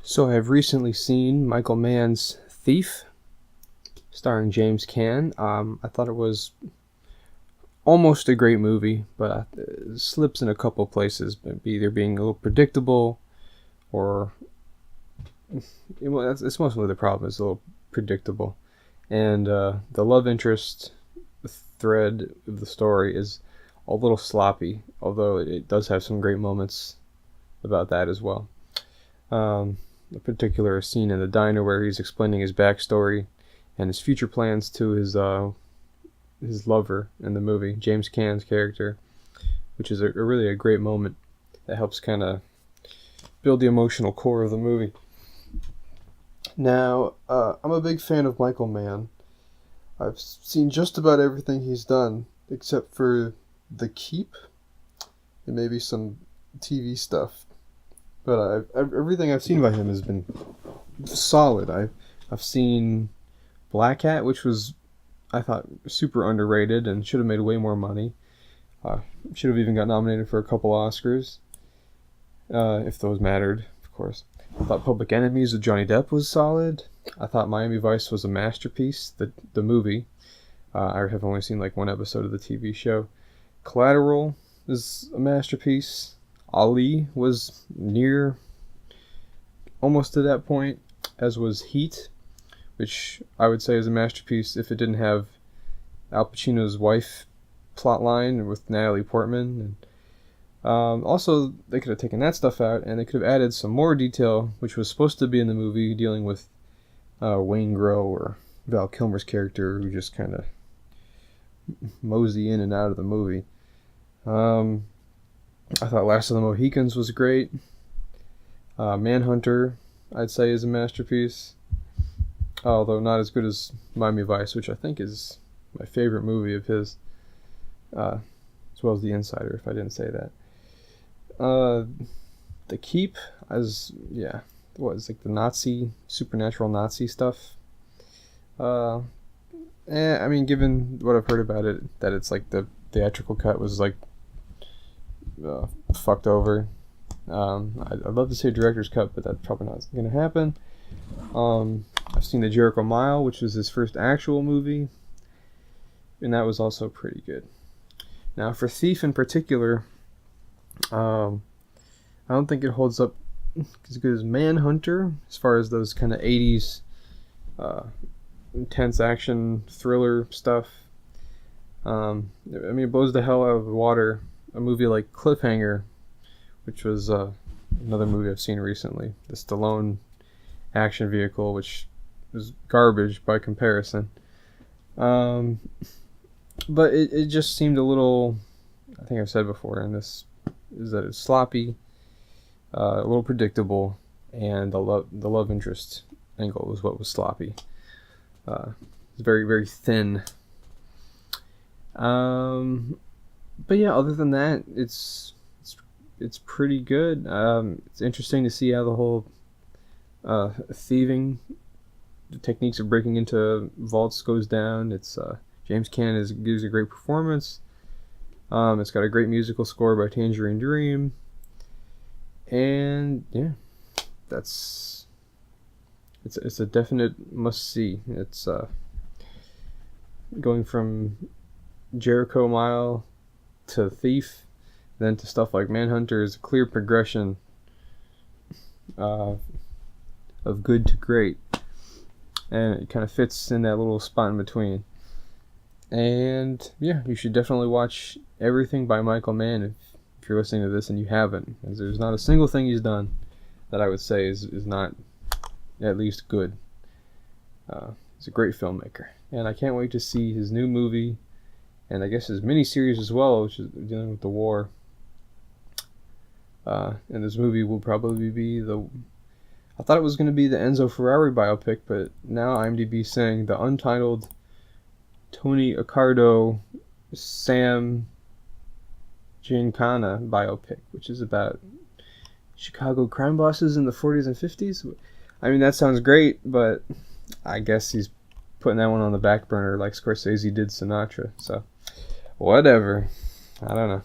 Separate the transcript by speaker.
Speaker 1: So I've recently seen Michael Mann's Thief, starring James Caan. I thought it was almost a great movie, but it slips in a couple places, either being a little predictable or that's mostly the problem. It's a little predictable, and the love interest thread of the story is a little sloppy, although it does have some great moments about that as well. A particular scene in the diner where he's explaining his backstory and his future plans to his lover in the movie, James Caan's character, which is really a great moment that helps kind of build the emotional core of the movie. Now, I'm a big fan of Michael Mann. I've seen just about everything he's done, except for The Keep and maybe some TV stuff. But everything I've seen by him has been solid. I've seen Black Hat, which was, I thought, super underrated and should have made way more money. Should have even got nominated for a couple Oscars, if those mattered, of course. I thought Public Enemies with Johnny Depp was solid. I thought Miami Vice was a masterpiece, the movie. I have only seen like one episode of the TV show. Collateral is a masterpiece. Ali was near almost to that point, as was Heat, which I would say is a masterpiece if it didn't have Al Pacino's wife plotline with Natalie Portman. And also, they could have taken that stuff out, and they could have added some more detail, which was supposed to be in the movie, dealing with Wayne Grow or Val Kilmer's character, who just kind of mosey in and out of the movie. I thought Last of the Mohicans was great. Manhunter, I'd say, is a masterpiece. Although not as good as Miami Vice, which I think is my favorite movie of his. As well as The Insider, if I didn't say that. The Keep, it's like the supernatural Nazi stuff. I mean, given what I've heard about it, that it's like the theatrical cut was like fucked over. I'd love to say director's cut, but that's probably not going to happen. I've seen The Jericho Mile, which was his first actual movie, and that was also pretty good. Now, for Thief in particular, I don't think it holds up as good as Manhunter, as far as those kind of 80s intense action thriller stuff. I mean, it blows the hell out of the water a movie like Cliffhanger, which was another movie I've seen recently, the Stallone action vehicle, which was garbage by comparison. But it just seemed a little, I think I've said before, and this is that it's sloppy, a little predictable, and the love interest angle was what was sloppy. It's very, very thin. But yeah, other than that, it's pretty good. It's interesting to see how the whole thieving, the techniques of breaking into vaults goes down. It's James Caan gives a great performance. It's got a great musical score by Tangerine Dream, and yeah, it's a definite must see. It's going from Jericho Mile to Thief, then to stuff like Manhunter is a clear progression of good to great, and it kind of fits in that little spot in between. And yeah, you should definitely watch everything by Michael Mann if you're listening to this and you haven't, because there's not a single thing he's done that I would say is not at least good. He's a great filmmaker, and I can't wait to see his new movie, and I guess his miniseries as well, which is dealing with the war. And this movie will probably be I thought it was going to be the Enzo Ferrari biopic, but now IMDb's saying the untitled Tony Accardo Sam Giancana biopic, which is about Chicago crime bosses in the 40s and 50s. I mean, that sounds great, but I guess he's putting that one on the back burner like Scorsese did Sinatra. So, whatever. I don't know.